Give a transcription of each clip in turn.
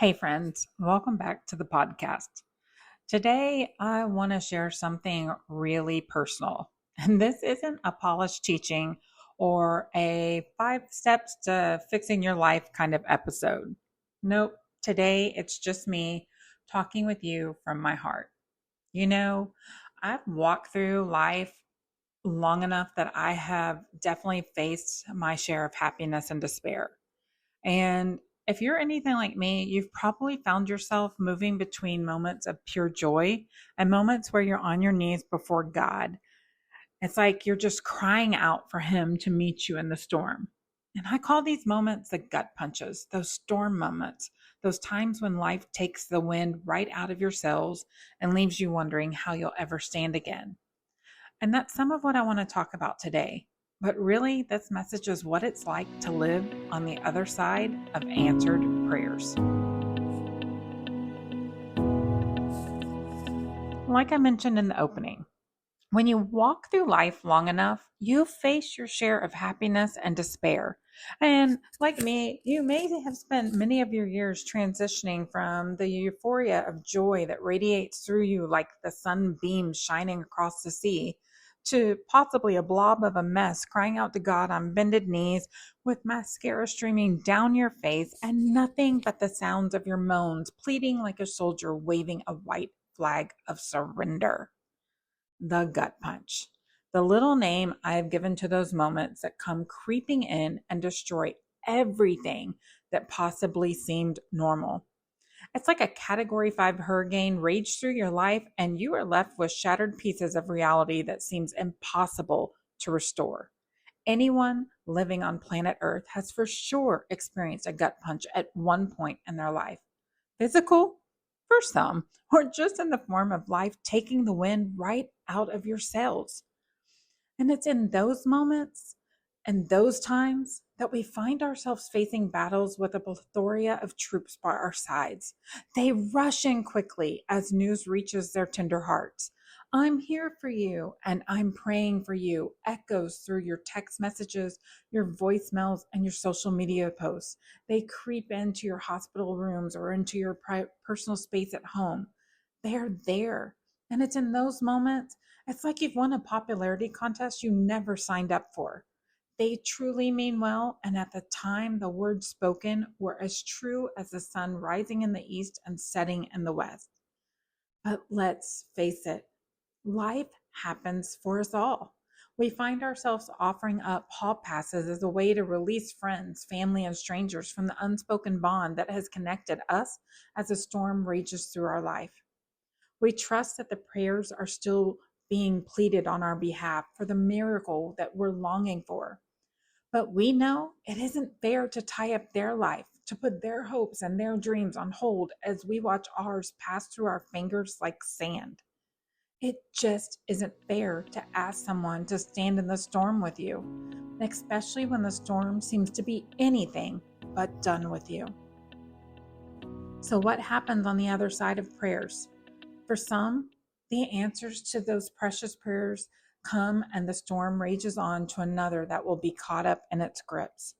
Hey, friends, welcome back to the podcast. Today, I want to share something really personal. And this isn't a polished teaching or a 5 steps to fixing your life kind of episode. Nope, today it's just me talking with you from my heart. You know, I've walked through life long enough that I have definitely faced my share of happiness and despair. And if you're anything like me, you've probably found yourself moving between moments of pure joy and moments where you're on your knees before God. It's like you're just crying out for Him to meet you in the storm. And I call these moments the gut punches, those storm moments, those times when life takes the wind right out of your sails and leaves you wondering how you'll ever stand again. And that's some of what I want to talk about today. But really, this message is what it's like to live on the other side of answered prayers. Like I mentioned in the opening, when you walk through life long enough, you face your share of happiness and despair. And like me, you may have spent many of your years transitioning from the euphoria of joy that radiates through you like the sunbeams shining across the sea to possibly a blob of a mess crying out to God on bended knees with mascara streaming down your face and nothing but the sounds of your moans pleading like a soldier waving a white flag of surrender. The gut punch. The little name I have given to those moments that come creeping in and destroy everything that possibly seemed normal. It's like a category 5 hurricane raged through your life and you are left with shattered pieces of reality that seems impossible to restore. Anyone living on planet Earth has for sure experienced a gut punch at one point in their life. Physical? For some, or just in the form of life taking the wind right out of your sails. And it's in those moments and those times that we find ourselves facing battles with a plethora of troops by our sides. They rush in quickly as news reaches their tender hearts. I'm here for you and I'm praying for you echoes through your text messages, your voicemails, and your social media posts. They creep into your hospital rooms or into your personal space at home. They're there. And it's in those moments, it's like you've won a popularity contest you never signed up for. They truly mean well, and at the time, the words spoken were as true as the sun rising in the east and setting in the west. But let's face it, life happens for us all. We find ourselves offering up hall passes as a way to release friends, family, and strangers from the unspoken bond that has connected us as a storm rages through our life. We trust that the prayers are still being pleaded on our behalf for the miracle that we're longing for. But we know it isn't fair to tie up their life, to put their hopes and their dreams on hold as we watch ours pass through our fingers like sand. It just isn't fair to ask someone to stand in the storm with you, especially when the storm seems to be anything but done with you. So, what happens on the other side of prayers? For some, the answers to those precious prayers come and the storm rages on to another that will be caught up in its grips.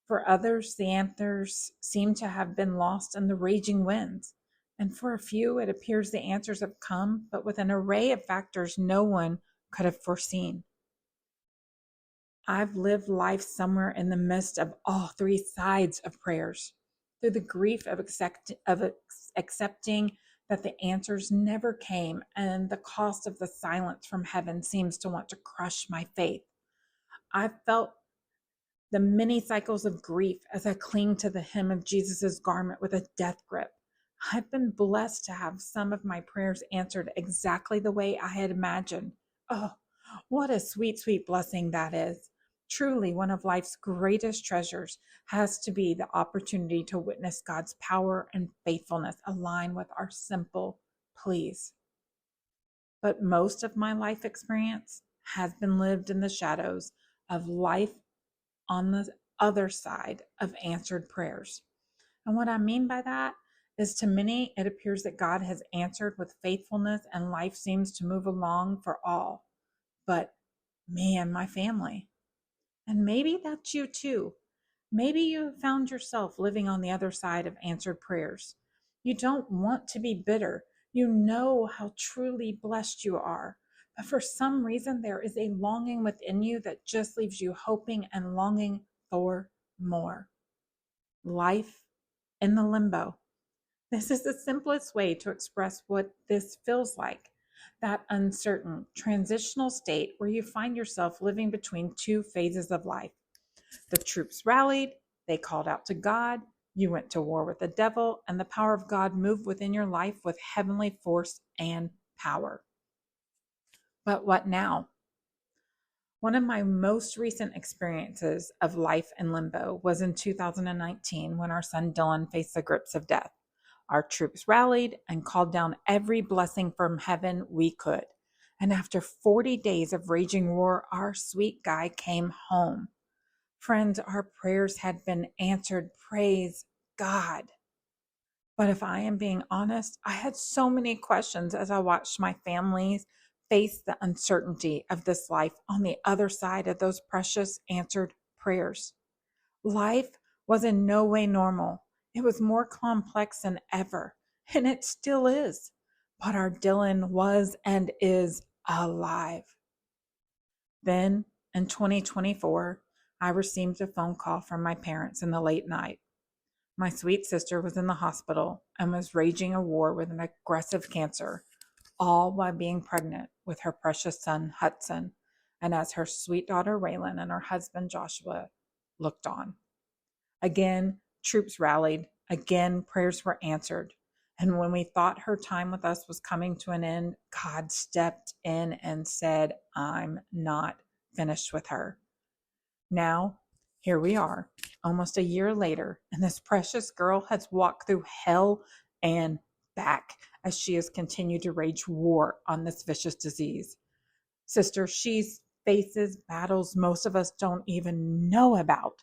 For others, the answers seem to have been lost in the raging winds. And for a few, it appears the answers have come, but with an array of factors no one could have foreseen. I've lived life somewhere in the midst of all three sides of prayers. Through the grief of accepting that the answers never came and the cost of the silence from heaven seems to want to crush my faith. I've felt the many cycles of grief as I cling to the hem of Jesus's garment with a death grip. I've been blessed to have some of my prayers answered exactly the way I had imagined. Oh, what a sweet, sweet blessing that is. Truly, one of life's greatest treasures has to be the opportunity to witness God's power and faithfulness align with our simple pleas. But most of my life experience has been lived in the shadows of life on the other side of answered prayers. And what I mean by that is to many, it appears that God has answered with faithfulness and life seems to move along for all. But me and my family. And maybe that's you too. Maybe you found yourself living on the other side of answered prayers. You don't want to be bitter. You know how truly blessed you are. But for some reason, there is a longing within you that just leaves you hoping and longing for more. Life in the limbo. This is the simplest way to express what this feels like. That uncertain, transitional state where you find yourself living between two phases of life. The troops rallied, they called out to God, you went to war with the devil, and the power of God moved within your life with heavenly force and power. But what now? One of my most recent experiences of life in limbo was in 2019 when our son Dylan faced the grips of death. Our troops rallied and called down every blessing from heaven we could. And after 40 days of raging war, our sweet guy came home. Friends, our prayers had been answered. Praise God. But if I am being honest, I had so many questions as I watched my families face the uncertainty of this life on the other side of those precious answered prayers. Life was in no way normal. It was more complex than ever, and it still is. But our Dylan was and is alive. Then, in 2024, I received a phone call from my parents in the late night. My sweet sister was in the hospital and was raging a war with an aggressive cancer, all while being pregnant with her precious son, Hudson, and as her sweet daughter, Raylan, and her husband, Joshua, looked on. Again, troops rallied. Again, prayers were answered. And when we thought her time with us was coming to an end, God stepped in and said, I'm not finished with her. Now, here we are, almost a year later, and this precious girl has walked through hell and back as she has continued to wage war on this vicious disease. Sister, she faces battles most of us don't even know about.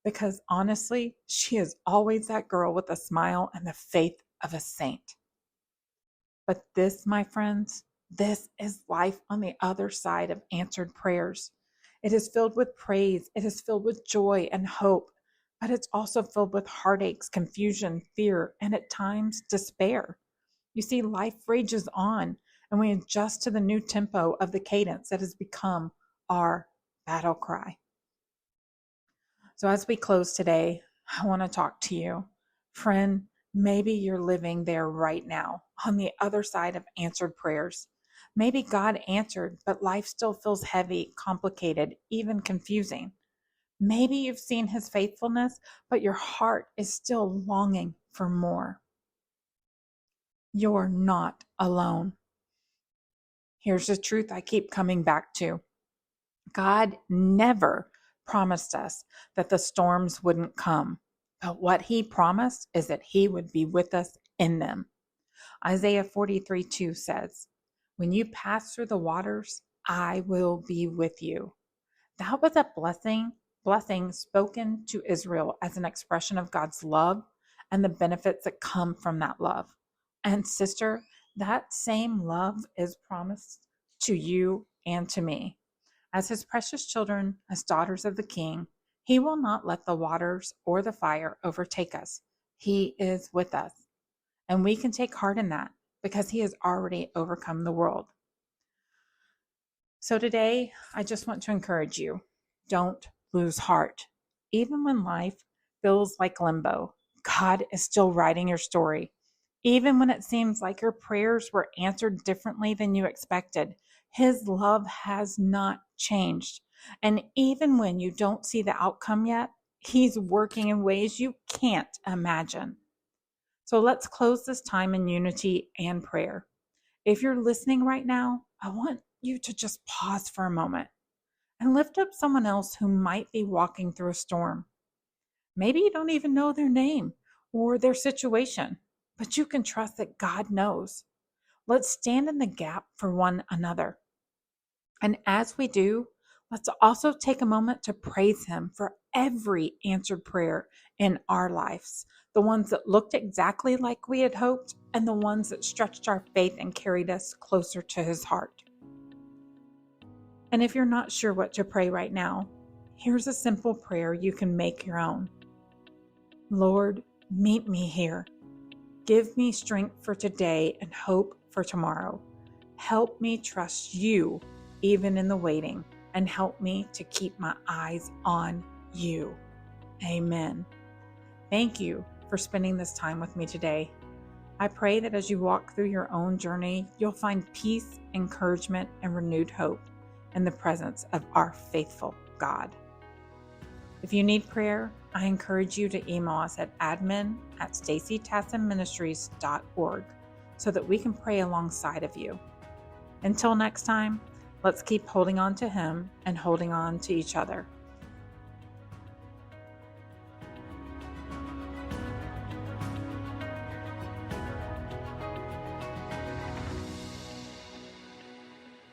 Because honestly, she is always that girl with a smile and the faith of a saint. But this, my friends, this is life on the other side of answered prayers. It is filled with praise. It is filled with joy and hope. But it's also filled with heartaches, confusion, fear, and at times despair. You see, life rages on, and we adjust to the new tempo of the cadence that has become our battle cry. So as we close today, I want to talk to you. Friend, maybe you're living there right now on the other side of answered prayers. Maybe God answered, but life still feels heavy, complicated, even confusing. Maybe you've seen his faithfulness, but your heart is still longing for more. You're not alone. Here's the truth I keep coming back to. God never promised us that the storms wouldn't come, but what he promised is that he would be with us in them. Isaiah 43:2 says, when you pass through the waters, I will be with you. That was a blessing spoken to Israel as an expression of God's love and the benefits that come from that love. And sister, that same love is promised to you and to me. As his precious children, as daughters of the King, he will not let the waters or the fire overtake us. He is with us. And we can take heart in that because he has already overcome the world. So today, I just want to encourage you, don't lose heart. Even when life feels like limbo, God is still writing your story. Even when it seems like your prayers were answered differently than you expected, his love has not changed. And even when you don't see the outcome yet, he's working in ways you can't imagine. So let's close this time in unity and prayer. If you're listening right now, I want you to just pause for a moment and lift up someone else who might be walking through a storm. Maybe you don't even know their name or their situation, but you can trust that God knows. Let's stand in the gap for one another. And as we do, let's also take a moment to praise him for every answered prayer in our lives, the ones that looked exactly like we had hoped and the ones that stretched our faith and carried us closer to his heart. And if you're not sure what to pray right now, Here's a simple prayer you can make your own. Lord, meet me here. Give me strength for today and hope for tomorrow. Help me trust you even in the waiting, and help me to keep my eyes on you. Amen. Thank you for spending this time with me today. I pray that as you walk through your own journey, you'll find peace, encouragement, and renewed hope in the presence of our faithful God. If you need prayer, I encourage you to email us at admin@stacytassinministries.org so that we can pray alongside of you. Until next time, let's keep holding on to Him and holding on to each other.